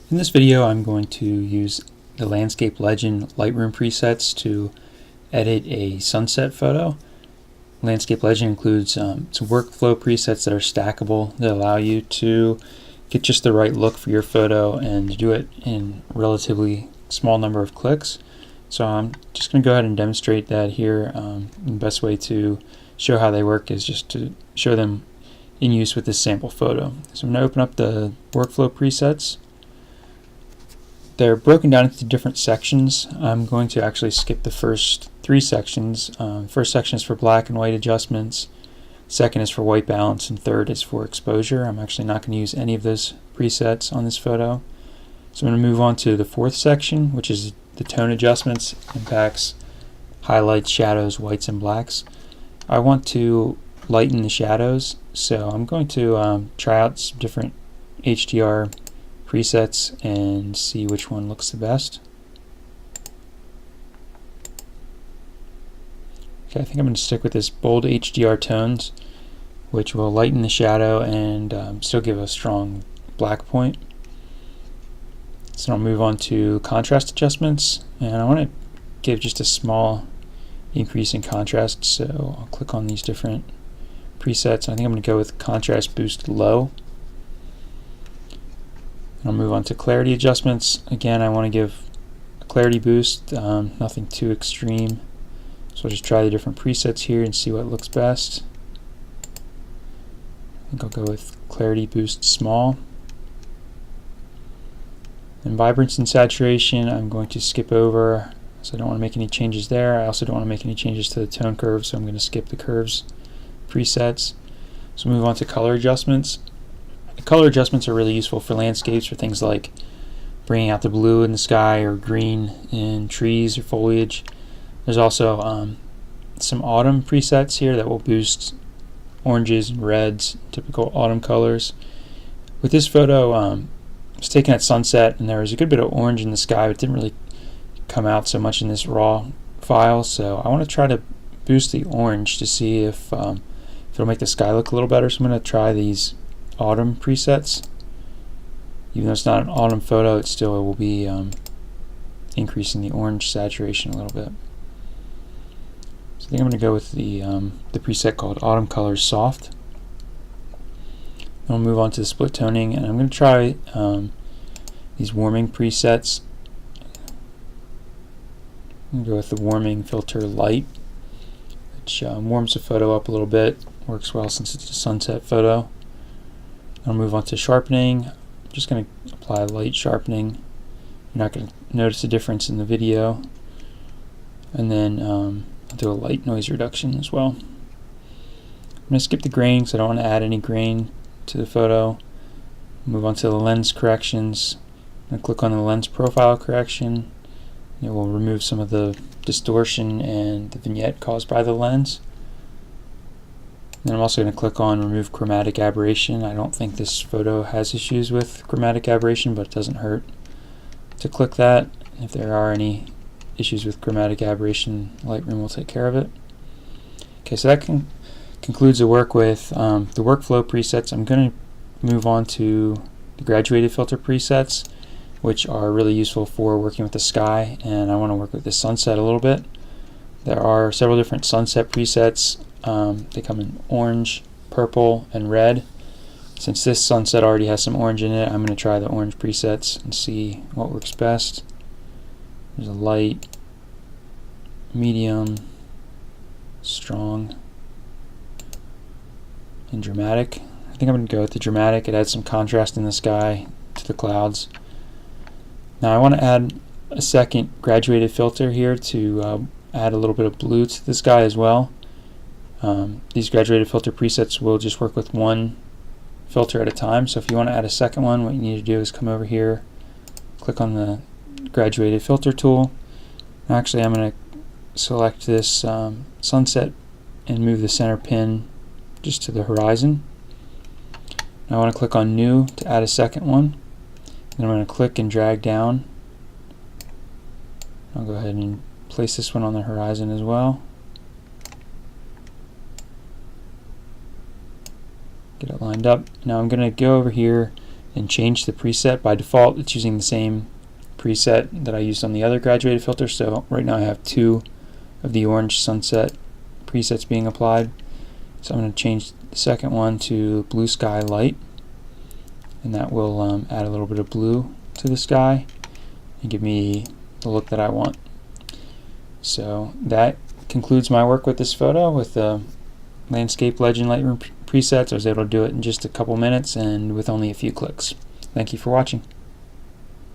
In this video, I'm going to use the Landscape Legend Lightroom presets to edit a sunset photo. Landscape Legend includes some workflow presets that are stackable that allow you to get just the right look for your photo and do it in relatively small number of clicks. So I'm just going to go ahead and demonstrate that here. The best way to show how they work is just to show them in use with this sample photo. So I'm going to open up the workflow presets. They're broken down into different sections. I'm going to actually skip the first three sections. First section is for black and white adjustments, second is for white balance, and third is for exposure. I'm actually not going to use any of those presets on this photo. So I'm going to move on to the fourth section, which is the tone adjustments, impacts, highlights, shadows, whites, and blacks. I want to lighten the shadows, so I'm going to try out some different HDR presets and see which one looks the best. Okay, I think I'm going to stick with this bold HDR tones, which will lighten the shadow and still give a strong black point. So I'll move on to contrast adjustments, and I want to give just a small increase in contrast, so I'll click on these different presets. I think I'm going to go with contrast boost low. I'll move on to clarity adjustments. Again, I want to give a clarity boost, nothing too extreme. So I'll just try the different presets here and see what looks best. I think I'll go with clarity boost small. And vibrance and saturation, I'm going to skip over, so I don't want to make any changes there. I also don't want to make any changes to the tone curve, so I'm going to skip the curves presets. So move on to color adjustments. The color adjustments are really useful for landscapes, for things like bringing out the blue in the sky or green in trees or foliage. There's also some autumn presets here that will boost oranges and reds, typical autumn colors. With this photo, I was taken at sunset and there was a good bit of orange in the sky, but it didn't really come out so much in this raw file, so I want to try to boost the orange to see if it'll make the sky look a little better. So I'm going to try these autumn presets. Even though it's not an autumn photo, it still will be increasing the orange saturation a little bit. So I think I'm going to go with the preset called Autumn Colors Soft. I'll move on to the split toning, and I'm going to try these warming presets. I'm going to go with the warming filter light, which warms the photo up a little bit. Works well since it's a sunset photo. I'll move on to sharpening. I'm just going to apply light sharpening. You're not going to notice a difference in the video. And then I'll do a light noise reduction as well. I'm going to skip the grain because I don't want to add any grain to the photo. Move on to the lens corrections. I'm going to click on the lens profile correction. It will remove some of the distortion and the vignette caused by the lens. And I'm also going to click on remove chromatic aberration. I don't think this photo has issues with chromatic aberration, but it doesn't hurt to click that. If there are any issues with chromatic aberration, Lightroom will take care of it. Okay, so that concludes the work with the workflow presets. I'm going to move on to the graduated filter presets, which are really useful for working with the sky, and I want to work with the sunset a little bit. There are several different sunset presets. They come in orange, purple, and red. Since this sunset already has some orange in it, I'm going to try the orange presets and see what works best. There's a light, medium, strong, and dramatic. I think I'm going to go with the dramatic. It adds some contrast in the sky to the clouds. Now I want to add a second graduated filter here to add a little bit of blue to the sky as well. These graduated filter presets will just work with one filter at a time, so if you want to add a second one, what you need to do is come over here, click on the graduated filter tool. Actually, I'm going to select this sunset and move the center pin just to the horizon. Now I want to click on new to add a second one. Then I'm going to click and drag down. I'll go ahead and place this one on the horizon as well. Get it lined up. Now I'm going to go over here and change the preset. By default, it's using the same preset that I used on the other graduated filter, so right now I have 2 of the orange sunset presets being applied. So I'm going to change the second one to blue sky light, and that will add a little bit of blue to the sky and give me the look that I want. So that concludes my work with this photo with the landscape Legend Lightroom presets. I was able to do it in just a couple minutes and with only a few clicks. Thank you for watching.